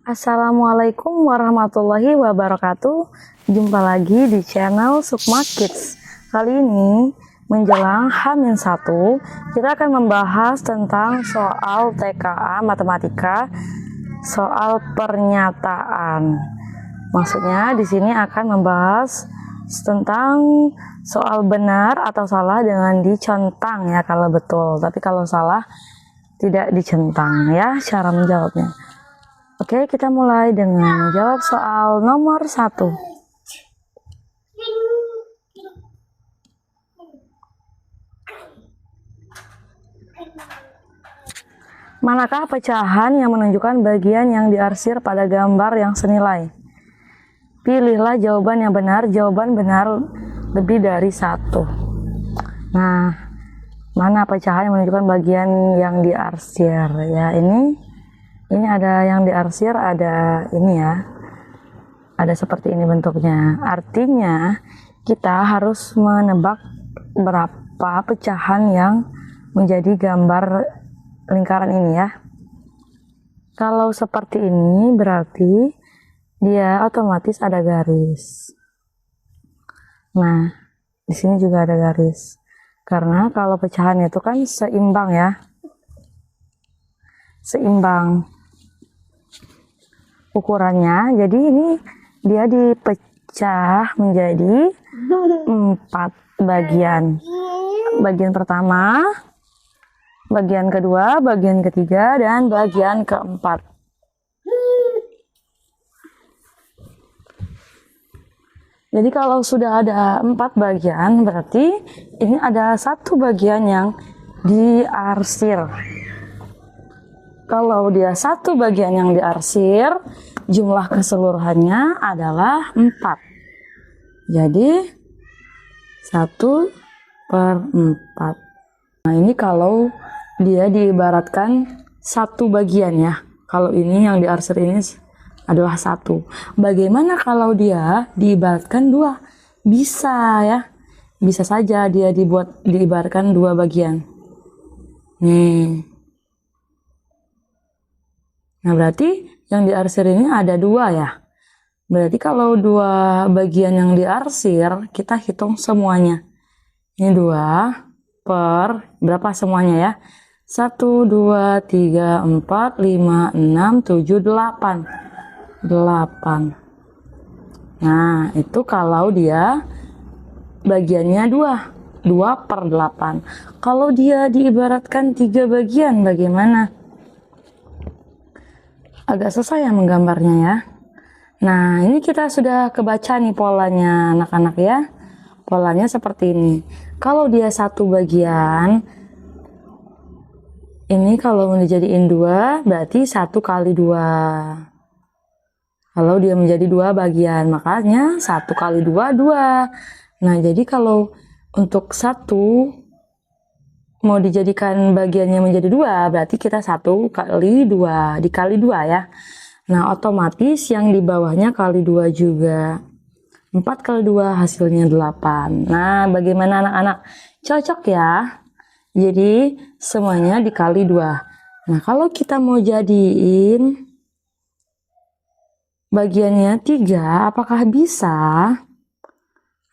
Assalamualaikum warahmatullahi wabarakatuh. Jumpa lagi di channel Sukma Kids. Kali ini menjelang H-1 kita akan membahas tentang soal TKA matematika, soal pernyataan. Maksudnya di sini akan membahas tentang soal benar atau salah dengan dicentang ya kalau betul, tapi kalau salah tidak dicentang ya cara menjawabnya. Oke, kita mulai dengan jawab soal nomor 1. Manakah pecahan yang menunjukkan bagian yang diarsir pada gambar yang senilai? Pilihlah jawaban yang benar. Jawaban benar lebih dari 1. Nah, mana pecahan yang menunjukkan bagian yang diarsir? Ya, ini ada yang diarsir, ada ini ya. Ada seperti ini bentuknya. Artinya kita harus menebak berapa pecahan yang menjadi gambar lingkaran ini ya. Kalau seperti ini berarti dia otomatis ada garis. Nah, di sini juga ada garis. Karena kalau pecahan itu kan seimbang ya. Seimbang ukurannya. Jadi ini dia dipecah menjadi 4 bagian. Bagian pertama, bagian kedua, bagian ketiga, dan bagian keempat. Jadi kalau sudah ada 4 bagian, berarti ini ada 1 bagian yang diarsir. Kalau dia 1 bagian yang diarsir, jumlah keseluruhannya adalah 4. Jadi 1/4. Nah, ini kalau dia diibaratkan 1 bagian ya. Kalau ini yang diarsir ini adalah 1. Bagaimana kalau dia diibaratkan 2? Bisa ya. Bisa saja dia diibaratkan 2 bagian. Nih. Nah, berarti yang diarsir ini ada 2 ya. Berarti kalau 2 bagian yang diarsir, kita hitung semuanya. Ini 2 per berapa semuanya ya? 1, 2, 3, 4, 5, 6, 7, 8. 8. Nah, itu kalau dia bagiannya 2. 2/8. Kalau dia diibaratkan 3 bagian, bagaimana? Agak susah ya menggambarnya ya. Nah, ini kita sudah kebaca nih polanya anak-anak ya. Polanya seperti ini. Kalau dia 1 bagian, ini kalau dijadiin 2, berarti 1 kali 2. Kalau dia menjadi 2 bagian, makanya 1 kali 2, 2. Nah, jadi kalau untuk 1 mau dijadikan bagiannya menjadi 2, berarti kita 1 kali 2, dikali 2 ya. Nah, otomatis yang di bawahnya kali 2 juga. 4 kali 2 hasilnya 8. Nah, bagaimana anak-anak? Cocok ya? Jadi, semuanya dikali 2. Nah, kalau kita mau jadiin bagiannya 3, apakah bisa?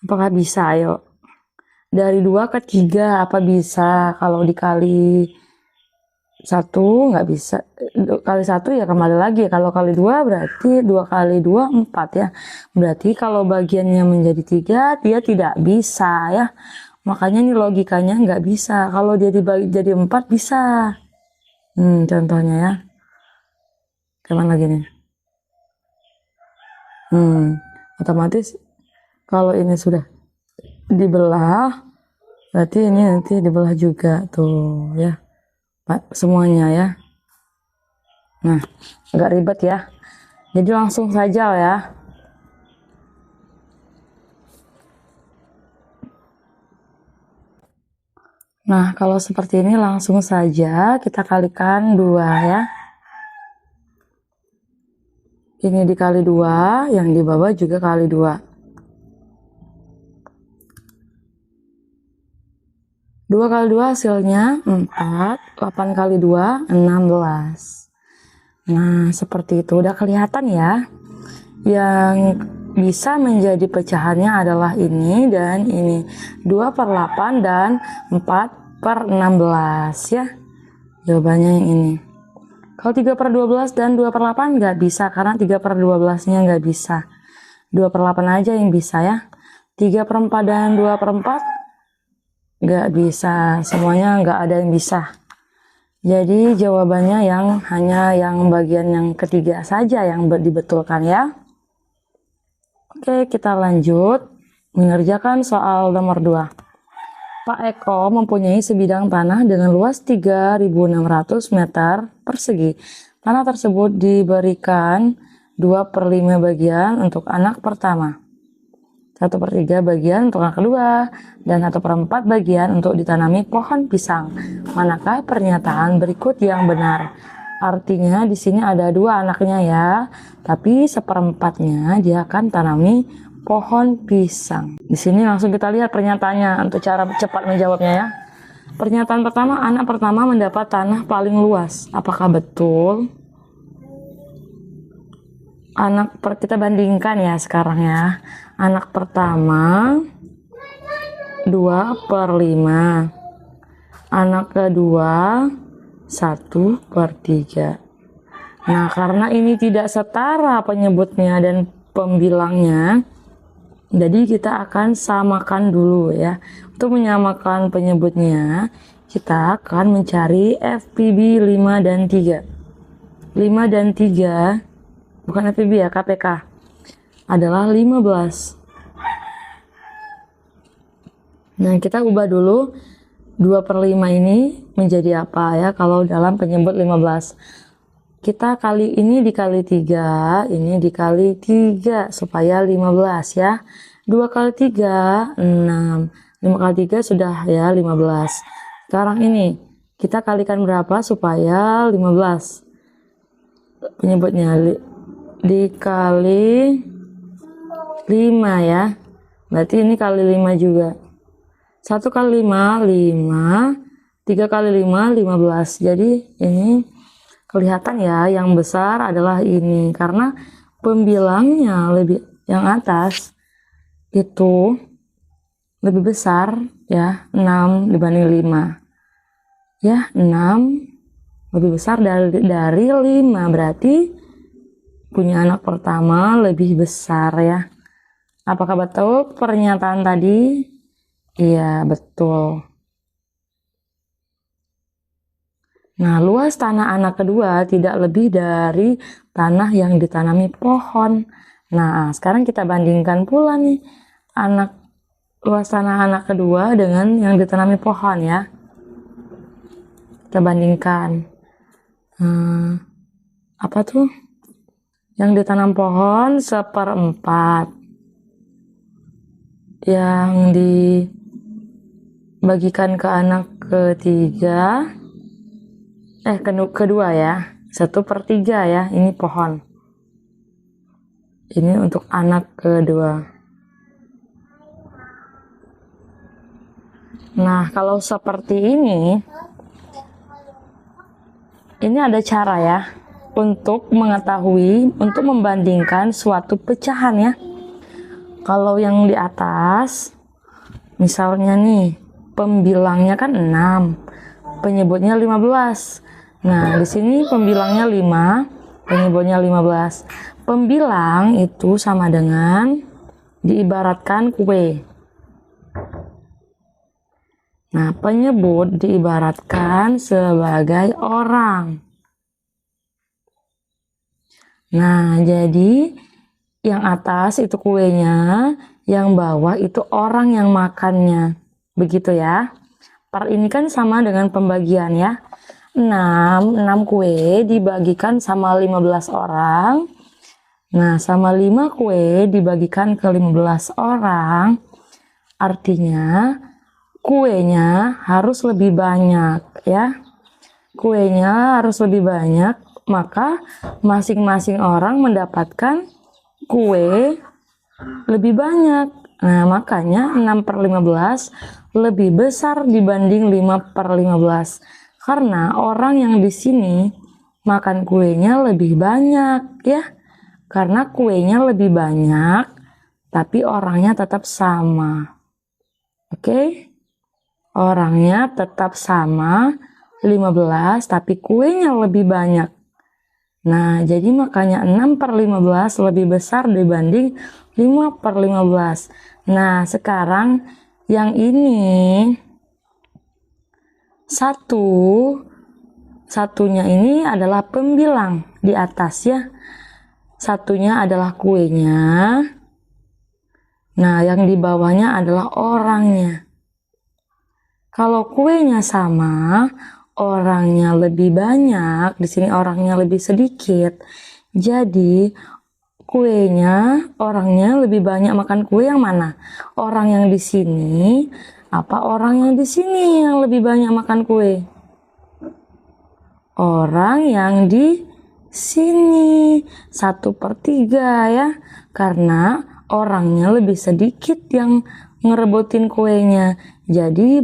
Apakah bisa? Ayo. Dari 2 ke 3, apa bisa? Kalau dikali 1 nggak bisa. Kali 1 ya kembali lagi. Kalau kali 2 berarti 2 kali 2 4 ya. Berarti kalau bagiannya menjadi 3, dia tidak bisa ya. Makanya ini logikanya nggak bisa. Kalau dia dibagi jadi 4 bisa. Contohnya ya. Kemana lagi nih? Otomatis kalau ini sudah dibelah, berarti ini nanti dibelah juga tuh ya. Semuanya ya. Nah, agak ribet ya. Jadi langsung saja ya. Nah, kalau seperti ini langsung saja kita kalikan 2 ya. Ini dikali 2, yang di bawah juga kali 2. 2 kali 2 hasilnya 4, 8 kali 2, 16. Nah, seperti itu udah kelihatan ya. Yang bisa menjadi pecahannya adalah ini dan ini. 2/8 dan 4/16 ya. Jawabannya yang ini. Kalau 3/12 dan 2/8 nggak bisa karena 3/12-nya nggak bisa. 2/8 aja yang bisa ya. 3/4 dan 2/4 nggak bisa. Semuanya nggak ada yang bisa. Jadi jawabannya hanya yang bagian yang ketiga saja yang dibetulkan ya. Oke, kita lanjut mengerjakan soal nomor 2. Pak Eko mempunyai sebidang tanah dengan luas 3.600 meter persegi. Tanah tersebut diberikan 2/5 bagian untuk anak pertama, 1/3 bagian untuk anak kedua, dan 1/4 bagian untuk ditanami pohon pisang. Manakah pernyataan berikut yang benar? Artinya di sini ada 2 anaknya ya, tapi 1/4-nya dia akan tanami pohon pisang. Di sini langsung kita lihat pernyataannya untuk cara cepat menjawabnya ya. Pernyataan pertama, anak pertama mendapat tanah paling luas. Apakah betul? Kita bandingkan ya sekarang ya. Anak pertama 2/5, anak kedua 1/3. Nah, karena ini tidak setara penyebutnya dan pembilangnya, jadi kita akan samakan dulu ya. Untuk menyamakan penyebutnya, kita akan mencari FPB 5 dan 3. 5 dan 3 bukan FPB ya, KPK adalah 15. Nah, kita ubah dulu 2/5 ini menjadi apa ya kalau dalam penyebut 15. Kita kali ini dikali 3, ini dikali 3 supaya 15 ya. 2 kali 3, 6. 5 kali 3 sudah ya 15. Sekarang ini kita kalikan berapa supaya 15? Penyebutnya dikali 5 ya. Berarti ini kali 5 juga. 1 kali 5, 5. 3 kali 5, 15. Jadi ini kelihatan ya, yang besar adalah ini. Karena pembilangnya yang atas itu lebih besar ya, 6 dibanding 5. Ya, 6 lebih besar dari 5. Berarti punya anak pertama lebih besar ya. Apakah betul pernyataan tadi? Iya, betul. Nah, luas tanah anak kedua tidak lebih dari tanah yang ditanami pohon. Nah, sekarang kita bandingkan pula nih luas tanah anak kedua dengan yang ditanami pohon ya. Kita bandingkan. Apa tuh? Yang ditanam pohon 1/4. Yang dibagikan ke anak kedua ya 1/3 ya, ini pohon, ini untuk anak kedua. Nah, kalau seperti ini ada cara ya untuk mengetahui, untuk membandingkan suatu pecahan ya. Kalau yang di atas, misalnya nih, pembilangnya kan 6, penyebutnya 15. Nah, di sini pembilangnya 5, penyebutnya 15. Pembilang itu sama dengan diibaratkan kue. Nah, penyebut diibaratkan sebagai orang. Nah, jadi yang atas itu kuenya, yang bawah itu orang yang makannya. Begitu ya. Part ini kan sama dengan pembagian ya. 6 kue dibagikan sama 15 orang. Nah, sama 5 kue dibagikan ke 15 orang. Artinya kuenya harus lebih banyak ya. Kuenya harus lebih banyak, maka masing-masing orang mendapatkan kue lebih banyak. Nah, makanya 6/15 lebih besar dibanding 5/15. Karena orang yang di sini makan kuenya lebih banyak ya. Karena kuenya lebih banyak, tapi orangnya tetap sama. Oke? Orangnya tetap sama, 15, tapi kuenya lebih banyak. Nah, jadi makanya 6/15 lebih besar dibanding 5/15. Nah, sekarang yang ini satunya ini adalah pembilang di atas ya. Satunya adalah kuenya. Nah, yang di bawahnya adalah orangnya. Kalau kuenya sama, orangnya lebih banyak, di sini orangnya lebih sedikit. Jadi, orangnya lebih banyak makan kue yang mana? Orang yang di sini apa orang yang di sini yang lebih banyak makan kue? Orang yang di sini 1/3 ya, karena orangnya lebih sedikit yang ngerebutin kuenya, jadi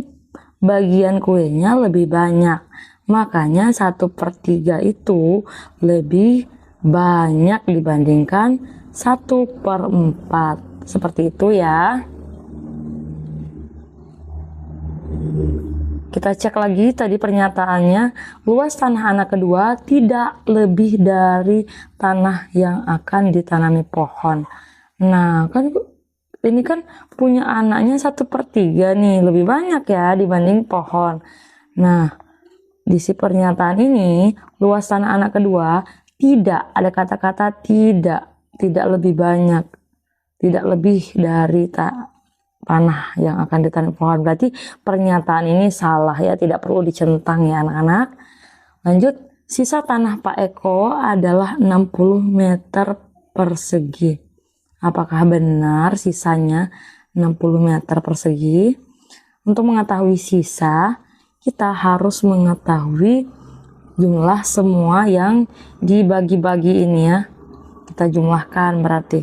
bagian kuenya lebih banyak, makanya 1/3 itu lebih banyak dibandingkan 1/4, seperti itu ya. Kita cek lagi tadi pernyataannya, luas tanah anak kedua tidak lebih dari tanah yang akan ditanami pohon. Nah, kan ini kan punya anaknya 1/3 nih, lebih banyak ya dibanding pohon. Nah, di si pernyataan ini, luas tanah anak kedua tidak, ada kata-kata tidak lebih banyak, tidak lebih dari tanah yang akan ditanam pohon. Berarti pernyataan ini salah ya, tidak perlu dicentang ya anak-anak. Lanjut, sisa tanah Pak Eko adalah 60 meter persegi. Apakah benar sisanya 60 meter persegi? Untuk mengetahui sisa, kita harus mengetahui jumlah semua yang dibagi-bagi ini ya. Kita jumlahkan berarti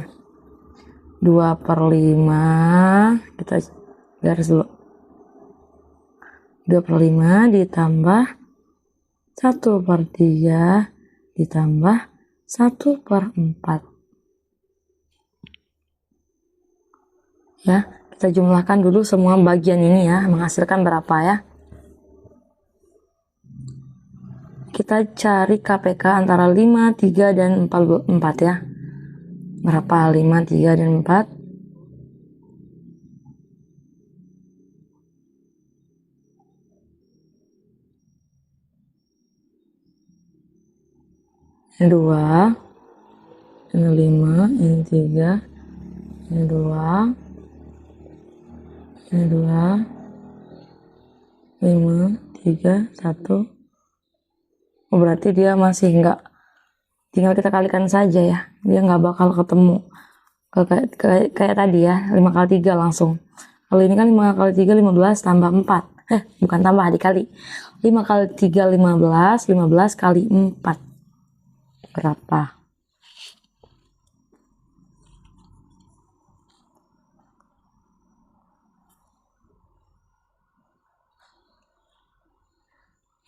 2/5, kita garis dulu, 2/5 ditambah 1/3 ditambah 1/4 ya. Kita jumlahkan dulu semua bagian ini ya, menghasilkan berapa ya. Kita cari KPK antara 5, 3, dan 4 ya. Berapa 5, 3, dan 4? Ini 2, ini 5, ini 3, ini 2, ini 2, 5, 3, 1. Oh, berarti dia masih enggak, tinggal kita kalikan saja ya, dia nggak bakal ketemu kayak tadi ya, 5 kali 3 langsung. Kalau ini kan 5 kali 3 15 tambah 4, bukan tambah, dikali 5 kali 3 15, 15 kali 4 berapa?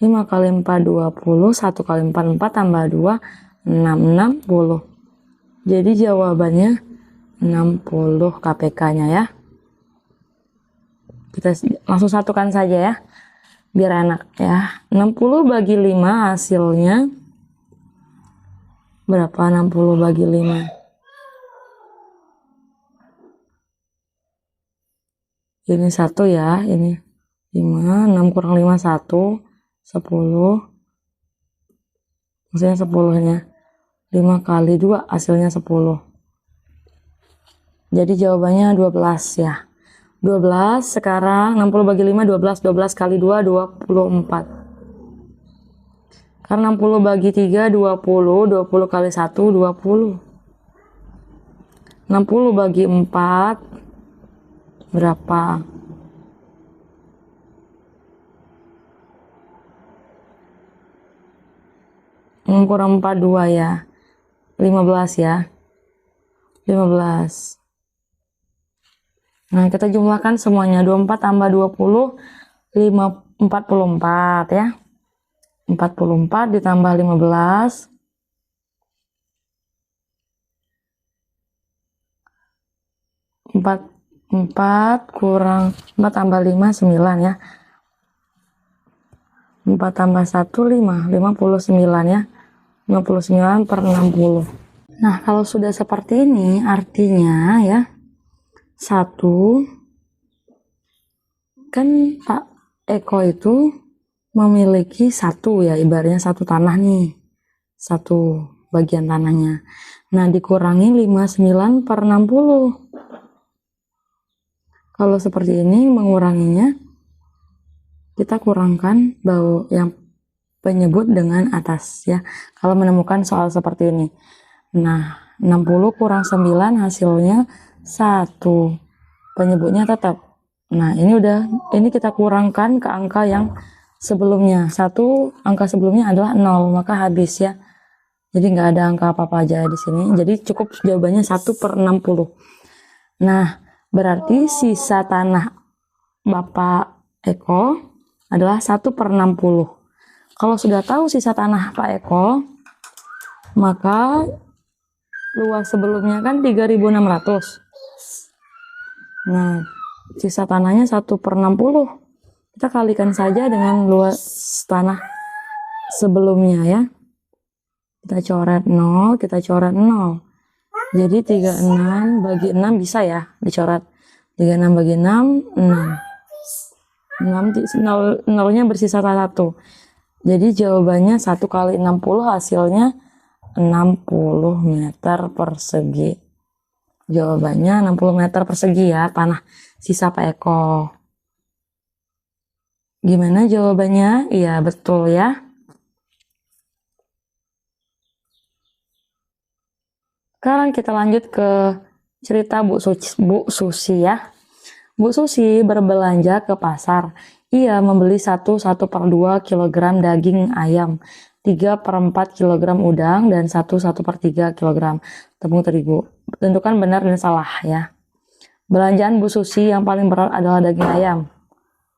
Lima kali 4 20, 1 kali 4 4 tambah 2 6 60. Jadi jawabannya 60 KPK-nya ya. Kita langsung satukan saja ya, biar enak ya. 60 bagi 5 hasilnya berapa? 60 bagi 5. Ini 1 ya, ini 5, 6 kurang 5 1, 10. Maksudnya 10-nya. 5 kali 2 hasilnya 10. Jadi jawabannya 12 ya. 12 sekarang 60 bagi 5 12, 12 kali 2 24. Karena 60 bagi 3 20, 20 kali 1 20. 60 bagi 4 berapa? Kurang 4 2 ya. 15 ya. 15. Nah, kita jumlahkan semuanya. 24 tambah 20 44 ya. 44 ditambah 15 4 kurang 4 tambah 5 9 ya. 4 tambah 1 5 59 ya. 59 per 60. Nah, kalau sudah seperti ini artinya ya, 1 kan Pak Eko itu memiliki 1 ya, ibaratnya 1 tanah nih, 1 bagian tanahnya. Nah, dikurangi 59 per 60. Kalau seperti ini menguranginya, kita kurangkan bau yang penyebut dengan atas ya. Kalau menemukan soal seperti ini. Nah, 60 kurang 9 hasilnya 1. Penyebutnya tetap. Nah, ini kita kurangkan ke angka yang sebelumnya. 1 angka sebelumnya adalah 0, maka habis ya. Jadi nggak ada angka apa-apa aja di sini. Jadi cukup jawabannya 1 per 60. Nah, berarti sisa tanah Bapak Eko adalah 1 per 60. Kalau sudah tahu sisa tanah Pak Eko, maka luas sebelumnya kan 3.600. Nah, sisa tanahnya 1 per 60. Kita kalikan saja dengan luas tanah sebelumnya ya. Kita coret 0, kita coret 0. Jadi 36 bagi 6 bisa ya dicoret. 36 bagi 6, 6. 0-nya bersisa 1. Jadi jawabannya 1 kali 60 hasilnya 60 meter persegi. Jawabannya 60 meter persegi ya, tanah sisa Pak Eko. Gimana jawabannya? Iya, betul ya. Sekarang kita lanjut ke cerita Bu Susi ya. Bu Susi berbelanja ke pasar. Ia membeli 1 per 2 kg daging ayam, 3 per 4 kg udang, dan 1 per 3 kg tepung terigu. Tentukan benar dan salah ya. Belanjaan Bu Susi yang paling berat adalah daging ayam.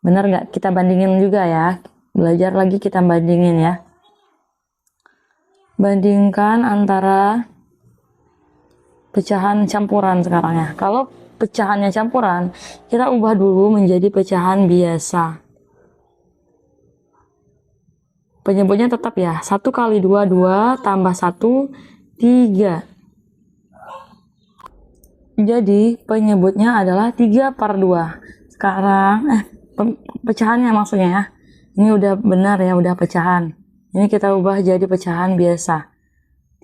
Benar nggak? Kita bandingin juga ya. Belajar lagi kita bandingin ya. Bandingkan antara pecahan campuran sekarang ya. Kalau pecahannya campuran, kita ubah dulu menjadi pecahan biasa. Penyebutnya tetap ya, 1 kali 2, 2 tambah 1, 3. Jadi penyebutnya adalah 3 per 2. Sekarang, pecahannya maksudnya ya. Ini udah benar ya, udah pecahan. Ini kita ubah jadi pecahan biasa.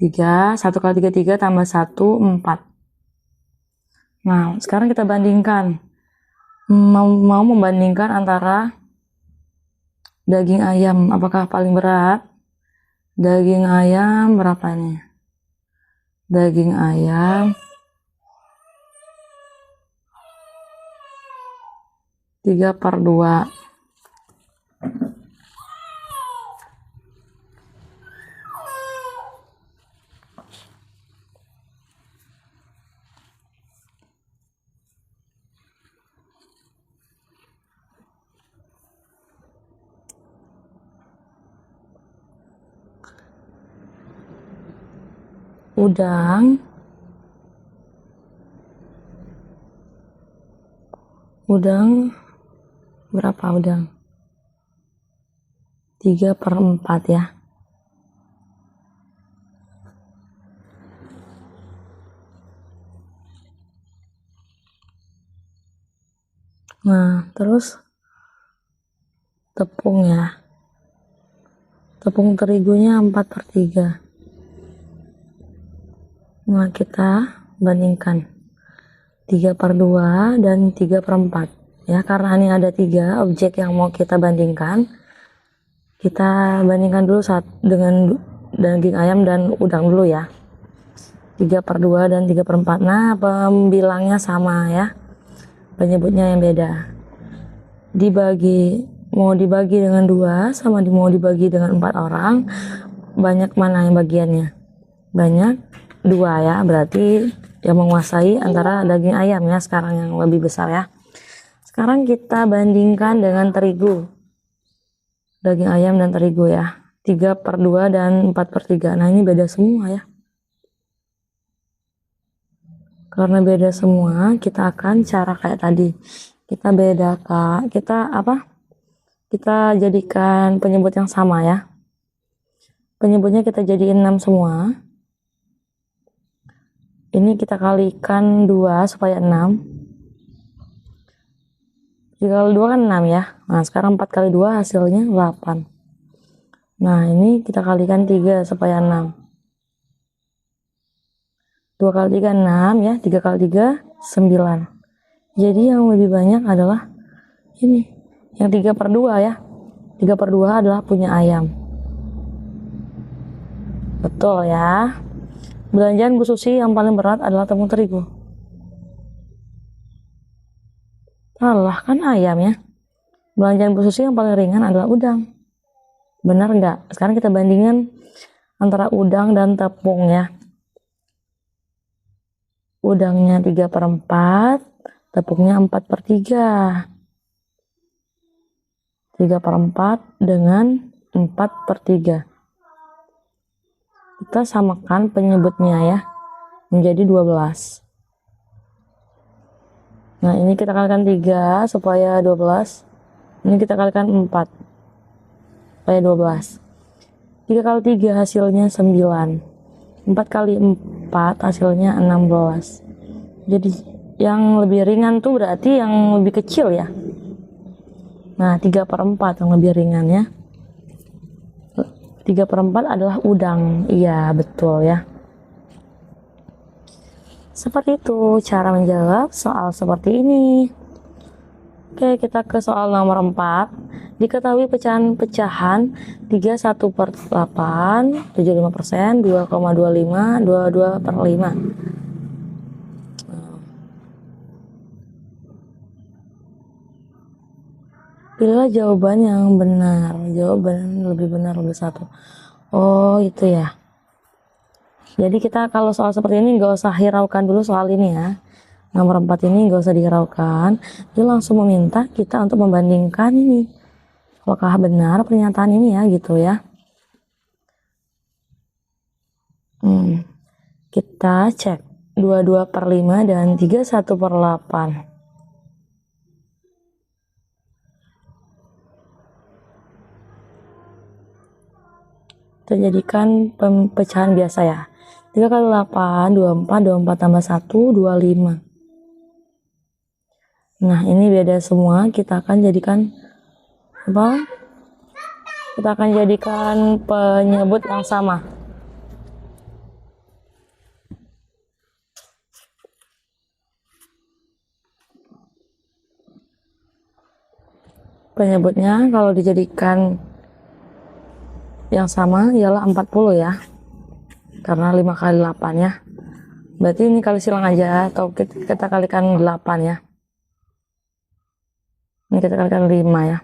3, 1 kali 3, 3 tambah 1, 4. Nah, sekarang kita bandingkan. Mau membandingkan antara daging ayam, apakah paling berat? Daging ayam berapa nih? Daging ayam 3 per 2. Udang berapa udang? 3 per 4 ya. Nah, terus tepung ya. Tepung terigunya 4 per 3. Nah, kita bandingkan 3 per 2 dan 3 per 4 ya, karena ini ada 3 objek yang mau kita bandingkan. Kita bandingkan dulu dengan daging ayam dan udang dulu ya. 3 per 2 dan 3 per 4. Nah, pembilangnya sama ya, penyebutnya yang beda. Mau dibagi dengan 2 sama mau dibagi dengan 4 orang, banyak mana yang bagiannya? Banyak 2 ya, berarti yang menguasai antara daging ayam ya sekarang yang lebih besar ya. Sekarang kita bandingkan dengan terigu. Daging ayam dan terigu ya. 3/2 dan 4/3. Nah ini beda semua ya. Karena beda semua, kita akan cara kayak tadi. Kita bedakan, kita jadikan penyebut yang sama ya. Penyebutnya kita jadiin 6 semua. Ini kita kalikan 2 supaya 6. 3 kali 2 kan 6 ya. Nah sekarang 4 kali 2 hasilnya 8. Nah ini kita kalikan 3 supaya 6. 2 kali 3 6 ya. 3 kali 3 9. Jadi yang lebih banyak adalah ini. Yang 3/2 ya. 3/2 adalah punya ayam. Betul ya. Belanjaan Bu Susi yang paling berat adalah tepung terigu. Salah kan ayam ya. Belanjaan Bu Susi yang paling ringan adalah udang. Benar nggak? Sekarang kita bandingkan antara udang dan tepung ya. Udangnya 3/4, tepungnya 4/3. 3/4 dengan 4/3. Kita samakan penyebutnya ya, menjadi 12. Nah ini kita kalikan 3 supaya 12. Ini kita kalikan 4 supaya 12. 3 kali 3 hasilnya 9. 4 kali 4 hasilnya 16. Jadi yang lebih ringan tuh berarti yang lebih kecil ya. Nah 3/4 yang lebih ringan ya. 3/4 adalah udang. Iya betul ya. Seperti itu cara menjawab soal seperti ini. Oke, kita ke soal nomor 4. Diketahui pecahan-pecahan 31/8, 75%, 2,25, 22/5. Pilihlah jawaban yang benar. Jawaban lebih benar lebih satu. Oh, itu ya. Jadi kita kalau soal seperti ini nggak usah hiraukan dulu soal ini ya. Nomor 4 ini nggak usah dihiraukan. Dia langsung meminta kita untuk membandingkan ini. Apakah benar pernyataan ini ya gitu ya. Kita cek 22/5 dan 31/8. Kita jadikan pecahan biasa ya. 3 kali 8, 24, 24 tambah 1, 25. Nah ini beda semua, kita akan jadikan apa? Kita akan jadikan penyebut yang sama. Penyebutnya kalau dijadikan yang sama ialah 40 ya. Karena 5 kali 8 ya. Berarti ini kali silang aja atau kita kalikan 8 ya. Ini kita kalikan 5 ya.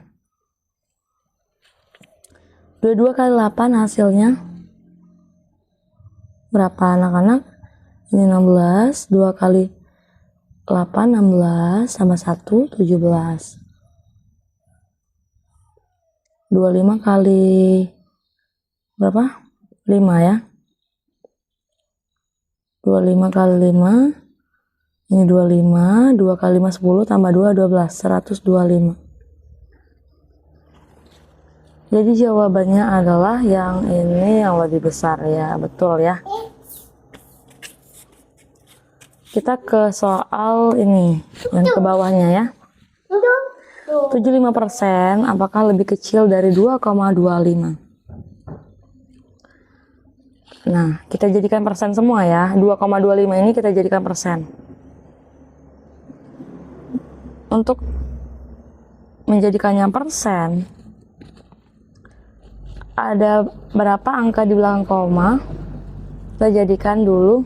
22 kali 8 hasilnya berapa anak-anak? Ini 16, 2 kali 8 16 sama 1 17. 25 kali berapa? 5 ya. 25 kali 5 ini 25, 2 kali 5 10 tambah 2 12, 125. Jadi jawabannya adalah yang ini yang lebih besar ya, betul ya. Kita ke soal ini yang ke bawahnya ya. 75% apakah lebih kecil dari 2,25? Nah, kita jadikan persen semua ya. 2,25 ini kita jadikan persen. Untuk menjadikannya persen, ada berapa angka di belakang koma? Kita jadikan dulu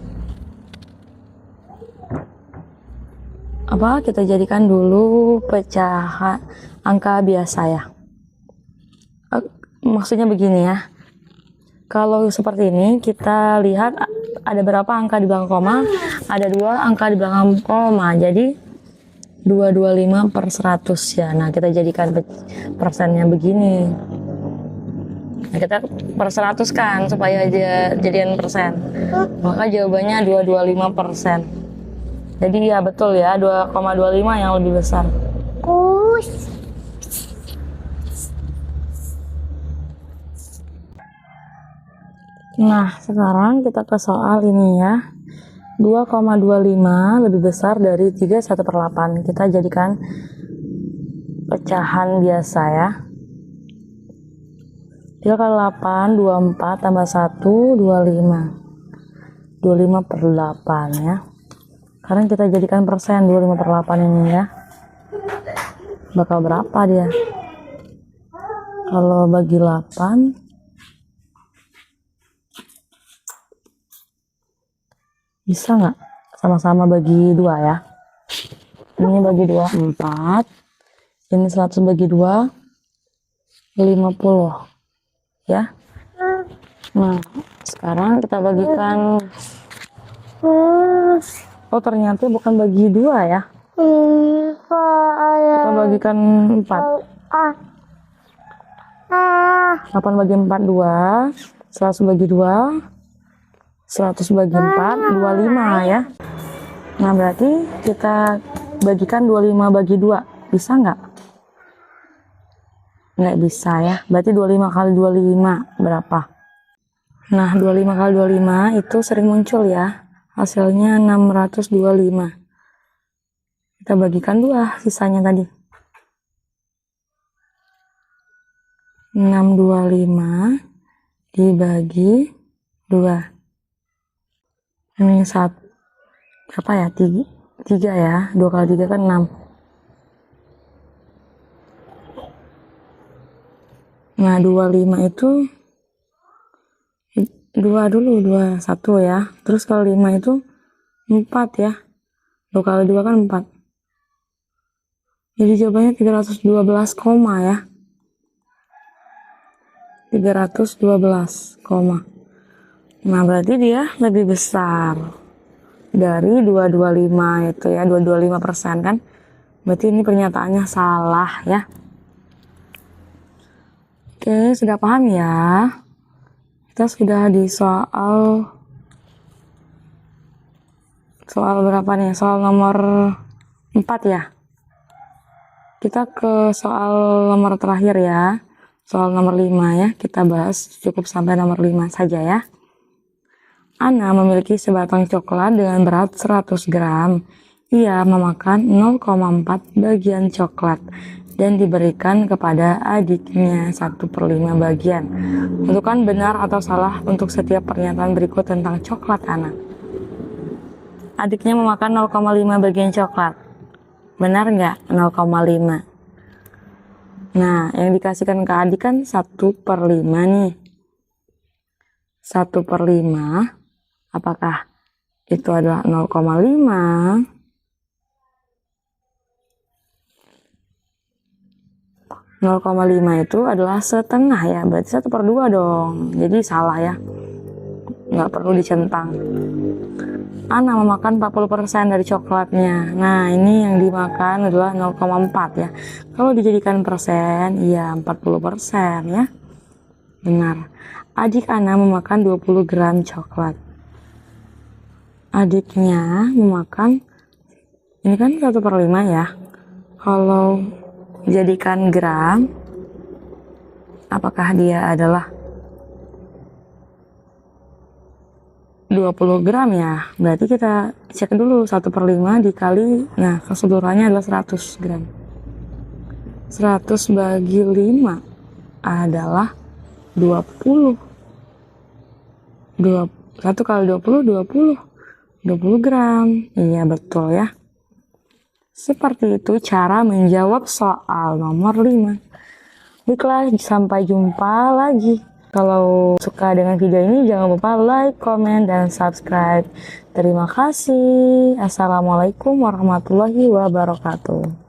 kita jadikan dulu pecahan angka biasa ya. Maksudnya begini ya. Kalau seperti ini kita lihat ada berapa angka di belakang koma? Ada 2 angka di belakang koma. Jadi 225/100 ya. Nah, kita jadikan persennya begini. Nah, kita per 100 kan supaya jadian persen. Maka jawabannya 225%. Jadi ya betul ya, 2,25 yang lebih besar. Nah, sekarang kita ke soal ini ya. 2,25 lebih besar dari 31/8. Kita jadikan pecahan biasa ya. 3 kali 8, 24 tambah 1, 25. 25/8 ya. Sekarang kita jadikan persen 25/8 ini ya. Bakal berapa dia? Kalau bagi 8, bisa nggak? Sama-sama bagi 2 ya. Ini bagi 2, 4. Ini 100 bagi 2, 50 ya. Nah, sekarang kita bagikan. Oh, ternyata bukan bagi 2 ya. Kita bagikan 4. 8 bagi 4, 2. 100 bagi 2, 100 bagi 4, 25 ya. Nah, berarti kita bagikan 25 bagi 2. Bisa nggak? Nggak bisa ya. Berarti 25 kali 25 berapa? Nah, 25 kali 25 itu sering muncul ya. Hasilnya 625. Kita bagikan 2 sisanya tadi. 625 dibagi 2. Ini apa ya? 3 ya. 2 kali 3 kan 6. Nah, 25 itu 2 dulu, 21 ya. Terus kalau 5 itu 4 ya. 2 kali 2 kan 4. Jadi jawabannya 312 koma ya. 312 koma. Nah, berarti dia lebih besar dari 225 itu ya, 225% kan. Berarti ini pernyataannya salah ya. Oke, sudah paham ya? Kita sudah di soal berapa nih? Soal nomor 4 ya. Kita ke soal nomor terakhir ya. Soal nomor 5 ya. Kita bahas cukup sampai nomor 5 saja ya. Ana memiliki sebatang coklat dengan berat 100 gram. Ia memakan 0,4 bagian coklat dan diberikan kepada adiknya 1/5 bagian. Tentukan benar atau salah untuk setiap pernyataan berikut tentang coklat Ana. Adiknya memakan 0,5 bagian coklat. Benar nggak 0,5? Nah, yang dikasihkan ke adik kan 1/5 nih. 1/5. Apakah itu adalah 0,5? 0,5 itu adalah setengah ya, berarti 1/2 dong. Jadi salah ya, nggak perlu dicentang. Ana memakan 40% dari coklatnya. Nah, ini yang dimakan adalah 0,4 ya. Kalau dijadikan persen, ya 40% ya. Benar. Adik Ana memakan 20 gram coklat. Adiknya memakan, ini kan 1/5 ya. Kalau jadikan gram, apakah dia adalah 20 gram ya? Berarti kita cek dulu 1/5 dikali, nah keseluruhannya adalah 100 gram. 100 bagi 5 adalah 20. 1 kali 20, 20 gram. Iya betul ya. Seperti itu cara menjawab soal nomor 5. Baiklah, sampai jumpa lagi. Kalau suka dengan video ini jangan lupa like, komen, dan subscribe. Terima kasih. Assalamualaikum warahmatullahi wabarakatuh.